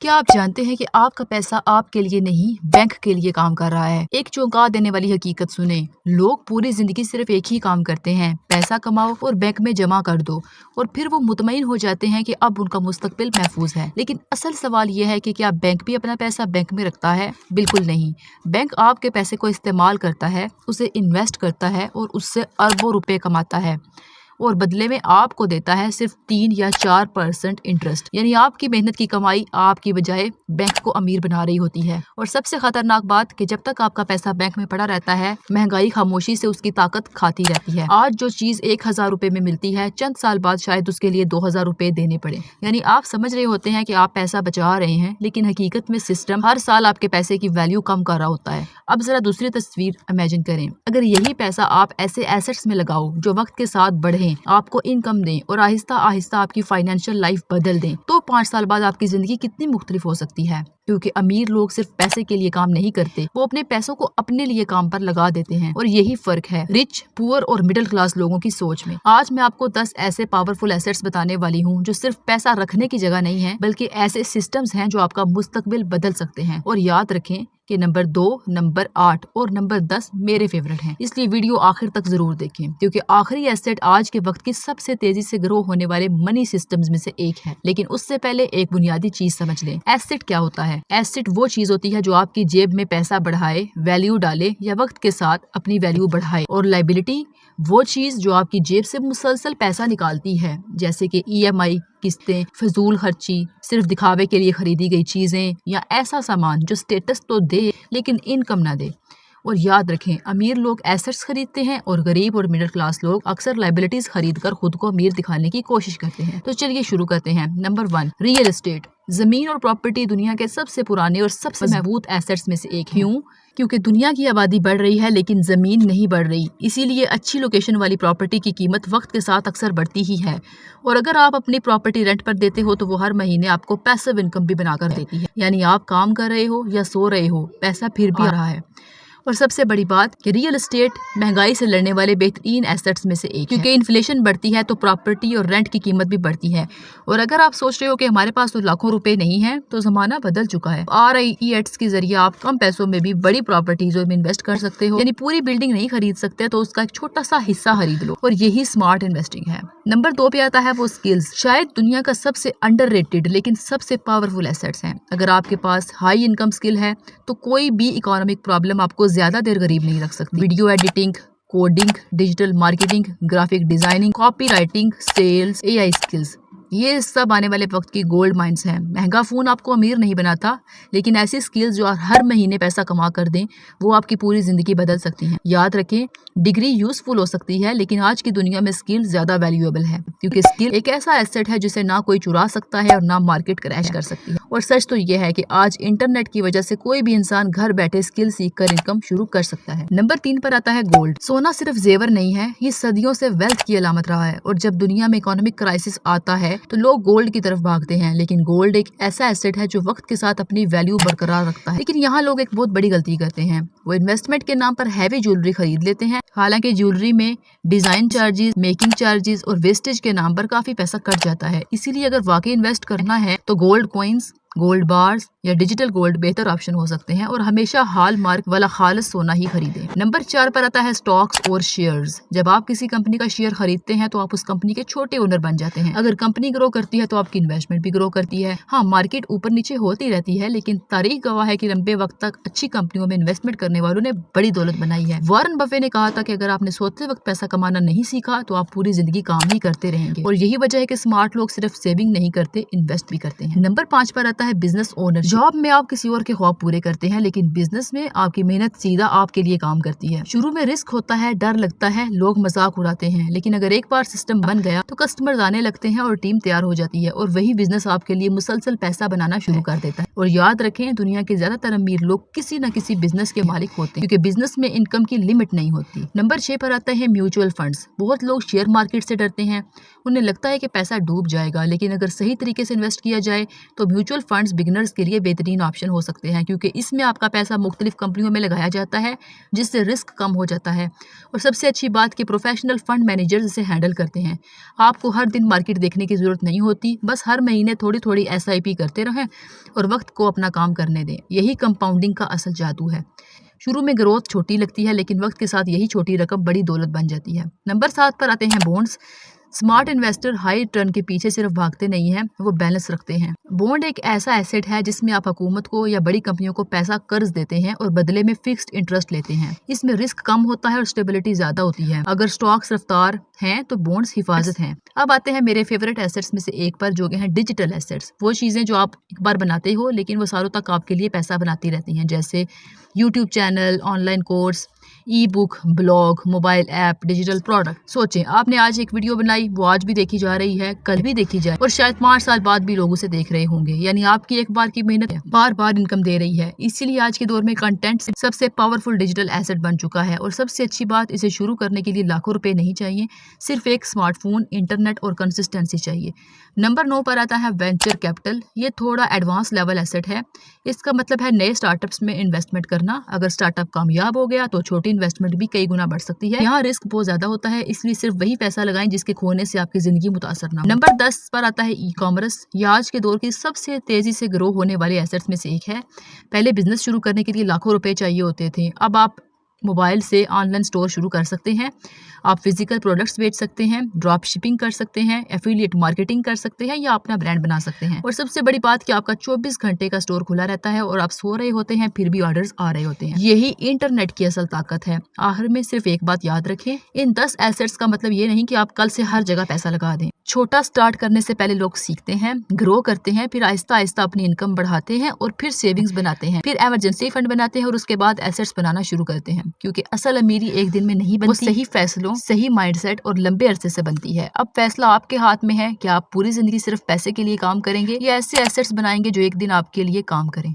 क्या आप जानते हैं कि आपका पैसा आपके लिए नहीं बैंक के लिए काम कर रहा है। एक चौंका देने वाली हकीकत सुने। लोग पूरी जिंदगी सिर्फ एक ही काम करते हैं, पैसा कमाओ और बैंक में जमा कर दो, और फिर वो मुतमईन हो जाते हैं कि अब उनका मुस्तकबिल महफूज है। लेकिन असल सवाल यह है कि क्या बैंक भी अपना पैसा बैंक में रखता है? बिल्कुल नहीं। बैंक आपके पैसे को इस्तेमाल करता है, उसे इन्वेस्ट करता है और उससे अरबों रुपए कमाता है, और बदले में आपको देता है सिर्फ 3 या 4% इंटरेस्ट। यानी आपकी मेहनत की कमाई आपकी बजाय बैंक को अमीर बना रही होती है। और सबसे खतरनाक बात कि जब तक आपका पैसा बैंक में पड़ा रहता है, महंगाई खामोशी से उसकी ताकत खाती रहती है। आज जो चीज 1000 रुपए में मिलती है, चंद साल बाद शायद उसके लिए 2000 रुपए देने पड़े। यानी आप समझ रहे होते हैं कि आप पैसा बचा रहे हैं, लेकिन हकीकत में सिस्टम हर साल आपके पैसे की वैल्यू कम कर रहा होता है। अब जरा दूसरी तस्वीर इमेजिन करें। अगर यही पैसा आप ऐसे एसेट्स में लगाओ जो वक्त के साथ बढ़े, आपको इनकम दें और आहिस्ता आहिस्ता आपकी फाइनेंशियल लाइफ बदल दें, तो 5 साल बाद आपकी जिंदगी कितनी मुख्तलिफ हो सकती है। क्योंकि अमीर लोग सिर्फ पैसे के लिए काम नहीं करते, वो अपने पैसों को अपने लिए काम पर लगा देते हैं। और यही फर्क है रिच, पुअर और मिडिल क्लास लोगों की सोच में। आज मैं आपको 10 ऐसे पावरफुल एसेट्स बताने वाली हूँ जो सिर्फ पैसा रखने की जगह नहीं है, बल्कि ऐसे सिस्टम्स हैं जो आपका मुस्तकबिल बदल सकते हैं। और याद रखें कि नंबर 2, नंबर 8 और नंबर 10 मेरे फेवरेट हैं, इसलिए वीडियो आखिर तक जरूर देखें, क्योंकि आखिरी एसेट आज के वक्त की सबसे तेजी से ग्रो होने वाले मनी सिस्टम्स में से एक है। लेकिन उससे पहले एक बुनियादी चीज समझ लें। एसेट क्या होता है? एसेट वो चीज होती है जो आपकी जेब में पैसा बढ़ाए, वैल्यू डाले या वक्त के साथ अपनी वैल्यू बढ़ाए। और लायबिलिटी वो चीज जो आपकी जेब से मुसलसल पैसा निकालती है, जैसे कि EMI, किस्तें, फजूल खर्ची, सिर्फ दिखावे के लिए खरीदी गई चीजें, या ऐसा सामान जो स्टेटस तो दे लेकिन इनकम ना दे। और याद रखें, अमीर लोग एसेट्स खरीदते हैं और गरीब और मिडिल क्लास लोग अक्सर लायबिलिटीज खरीदकर खुद को अमीर दिखाने की कोशिश करते हैं। तो चलिए शुरू करते हैं। Number 1, real estate. जमीन और प्रॉपर्टी दुनिया के सबसे पुराने और सबसे मजबूत एसेट्स में से एक है। क्यों? क्योंकि दुनिया की आबादी बढ़ रही है लेकिन जमीन नहीं बढ़ रही। इसीलिए अच्छी लोकेशन वाली प्रॉपर्टी की कीमत वक्त के साथ अक्सर बढ़ती ही है। और अगर आप अपनी प्रॉपर्टी रेंट पर देते हो तो वो हर महीने आपको पैसिव इनकम भी बनाकर देती है। यानी आप काम कर रहे हो या सो रहे हो, पैसा फिर भी आ रहा है। और सबसे बड़ी बात कि रियल एस्टेट महंगाई से लड़ने वाले बेहतरीन एसेट्स में से एक है। क्योंकि इन्फ्लेशन बढ़ती है तो प्रॉपर्टी और रेंट की कीमत भी बढ़ती है। और अगर आप सोच रहे हो कि हमारे पास तो लाखों रुपए नहीं है, तो जमाना बदल चुका है। RIETs के जरिए आप कम पैसों में भी बड़ी प्रॉपर्टीज में इन्वेस्ट कर सकते हो। यानी पूरी बिल्डिंग नहीं खरीद सकते तो उसका एक छोटा सा हिस्सा खरीद लो, और यही स्मार्ट इन्वेस्टिंग है। नंबर 2 पे आता है वो स्किल्स। शायद दुनिया का सबसे अंडररेटेड लेकिन सबसे पावरफुल एसेट्स हैं। अगर आपके पास हाई इनकम स्किल है तो कोई भी इकोनॉमिक प्रॉब्लम आपको ज्यादा देर गरीब नहीं रख सकती। Video editing, coding, digital marketing, graphic designing, copy writing, sales, AI skills, ये सब आने वाले वक्त की गोल्ड माइंस हैं। महंगा फोन आपको अमीर नहीं बनाता, लेकिन ऐसी स्किल्स जो हर महीने पैसा कमा कर दें, वो आपकी पूरी जिंदगी बदल सकती हैं। याद रखें, डिग्री यूजफुल हो सकती है, लेकिन आज की दुनिया में स्किल ज्यादा वैल्यूएबल है, क्योंकि स्किल एक ऐसा एसेट है जिसे ना कोई चुरा सकता है और ना मार्केट क्रैश कर सकती है। और सच तो यह है कि आज इंटरनेट की वजह से कोई भी इंसान घर बैठे स्किल सीखकर इनकम शुरू कर सकता है। नंबर 3 पर आता है गोल्ड। सोना सिर्फ जेवर नहीं है, ये सदियों से वेल्थ की अलामत रहा है। और जब दुनिया में इकोनॉमिक क्राइसिस आता है तो लोग गोल्ड की तरफ भागते हैं, लेकिन गोल्ड एक ऐसा एसेट है जो वक्त के साथ अपनी वैल्यू बरकरार रखता है। लेकिन यहाँ लोग एक बहुत बड़ी गलती करते हैं, वो इन्वेस्टमेंट के नाम पर हैवी ज्वेलरी खरीद लेते हैं। हालांकि ज्वेलरी में डिजाइन चार्जेस, मेकिंग चार्जेस और वेस्टेज के नाम पर काफी पैसा कट जाता है। इसीलिए अगर वाकई इन्वेस्ट करना है तो गोल्ड कॉइन्स, गोल्ड बार्स या डिजिटल गोल्ड बेहतर ऑप्शन हो सकते हैं। और हमेशा हॉल मार्क वाला खालिस सोना ही खरीदें। नंबर 4 पर आता है स्टॉक्स और शेयर्स। जब आप किसी कंपनी का शेयर खरीदते हैं तो आप उस कंपनी के छोटे ओनर बन जाते हैं। अगर कंपनी ग्रो करती है तो आपकी इन्वेस्टमेंट भी ग्रो करती है। हाँ, मार्केट ऊपर नीचे होती रहती है, लेकिन तारीख गवाह है कि लंबे वक्त तक अच्छी कंपनियों में इन्वेस्टमेंट करने वालों ने बड़ी दौलत बनाई है। वॉरेन बफे ने कहा था कि अगर आपने सोते वक्त पैसा कमाना नहीं सीखा तो आप पूरी जिंदगी काम ही करते रहेंगे। और यही वजह है कि स्मार्ट लोग सिर्फ सेविंग नहीं करते, इन्वेस्ट भी करते हैं। नंबर 5 पर आता है बिजनेस ओनर। जॉब में आप किसी और के ख्वाब पूरे करते हैं, लेकिन बिजनेस में आपकी मेहनत सीधा आपके लिए काम करती है। शुरू में रिस्क होता है, डर लगता है, लोग मजाक उड़ाते हैं, लेकिन अगर एक बार सिस्टम बन गया तो कस्टमर्स आने लगते हैं और टीम तैयार हो जाती है, और वही बिजनेस आपके लिए मुसलसल पैसा बनाना शुरू कर देता है। और याद रखें, दुनिया के ज्यादातर अमीर लोग किसी न किसी बिजनेस के मालिक होते हैं, क्योंकि बिजनेस में इनकम की लिमिट नहीं होती। नंबर 6 पर आता है म्यूचुअल फंड्स। बहुत लोग शेयर मार्केट से डरते हैं, उन्हें लगता है कि पैसा डूब जाएगा, लेकिन अगर सही तरीके से इन्वेस्ट किया जाए तो म्यूचुअल फंड्स बिगिनर्स के लिए बेहतरीन ऑप्शन हो सकते हैं, क्योंकि इसमें आपका पैसा मुख्तलिफ कंपनियों में लगाया जाता है, जिससे रिस्क कम हो जाता है। और सबसे अच्छी बात कि प्रोफेशनल फंड मैनेजर्स इसे हैंडल करते हैं। आपको हर दिन मार्केट देखने की जरूरत नहीं होती, बस हर महीने थोड़ी थोड़ी SIP करते रहें और वक्त को अपना काम करने दें। यही कंपाउंडिंग का असल जादू है। शुरू में ग्रोथ छोटी लगती है, लेकिन वक्त के साथ यही छोटी रकम बड़ी दौलत बन जाती है। नंबर 7 पर आते हैं bonds. Smart investor high return के पीछे सिर्फ भागते नहीं हैं, वो बैलेंस रखते हैं। बॉन्ड एक ऐसा एसेट है जिसमें आप हुकूमत को या बड़ी कंपनियों को पैसा कर्ज देते हैं और बदले में फिक्स्ड इंटरेस्ट लेते हैं। इसमें रिस्क कम होता है और स्टेबिलिटी ज्यादा होती है। अगर स्टॉक्स रफ्तार हैं तो बॉन्ड्स हिफाजत हैं। अब आते हैं मेरे फेवरेट एसेट्स में से एक पर, जो कि हैं डिजिटल एसेट्स। वो चीजें जो आप एक बार बनाते हो लेकिन वो सालों तक आपके लिए पैसा बनाती रहती हैं, जैसे यूट्यूब चैनल, ऑनलाइन कोर्स, ई book, blog, mobile app, digital product. सोचें, आपने आज एक वीडियो बनाई, वो आज भी देखी जा रही है, कल भी देखी जाए और शायद 5 साल बाद भी लोग उसे देख रहे होंगे। यानी आपकी एक बार की मेहनत बार बार इनकम दे रही है। इसीलिए आज के दौर में कंटेंट सबसे पावरफुल डिजिटल एसेट बन चुका है। और सबसे अच्छी बात, इसे शुरू करने के लिए लाखों रुपए नहीं चाहिए, सिर्फ एक स्मार्टफोन, इंटरनेट और कंसिस्टेंसी चाहिए। नंबर 9 पर आता है वेंचर कैपिटल। ये थोड़ा एडवांस लेवल एसेट है। इसका मतलब है नए स्टार्टअप्स में इन्वेस्टमेंट करना। अगर स्टार्टअप कामयाब हो गया तो छोटी इन्वेस्टमेंट भी कई गुना बढ़ सकती है। यहाँ रिस्क बहुत ज्यादा होता है, इसलिए सिर्फ वही पैसा लगाएं जिसके खोने से आपकी जिंदगी मुतासर ना हो। नंबर 10 पर आता है ई कॉमर्स। ये आज के दौर की सबसे तेजी से ग्रो होने वाले एसेट्स में से एक है। पहले बिजनेस शुरू करने के लिए लाखों रुपए चाहिए होते थे, अब आप मोबाइल से ऑनलाइन स्टोर शुरू कर सकते हैं। आप फिजिकल प्रोडक्ट्स बेच सकते हैं, ड्रॉप शिपिंग कर सकते हैं, एफिलिएट मार्केटिंग कर सकते हैं या अपना ब्रांड बना सकते हैं। और सबसे बड़ी बात कि आपका 24 घंटे का स्टोर खुला रहता है और आप सो रहे होते हैं फिर भी ऑर्डर्स आ रहे होते हैं। यही इंटरनेट की असल ताकत है। आखिर में सिर्फ एक बात याद रखें, इन 10 एसेट्स का मतलब ये नहीं कि आप कल से हर जगह पैसा लगा दें। छोटा स्टार्ट करने से पहले लोग सीखते हैं, ग्रो करते हैं, फिर आहिस्ता आहिस्ता अपनी इनकम बढ़ाते हैं और फिर सेविंग्स बनाते हैं, फिर इमरजेंसी फंड बनाते हैं और उसके बाद एसेट्स बनाना शुरू करते हैं। क्योंकि असल अमीरी एक दिन में नहीं बनती, वो सही फैसलों, सही माइंडसेट और लंबे अरसे से बनती है। अब फैसला आपके हाथ में है कि आप पूरी जिंदगी सिर्फ पैसे के लिए काम करेंगे या ऐसे एसेट्स बनाएंगे जो एक दिन आपके लिए काम करें।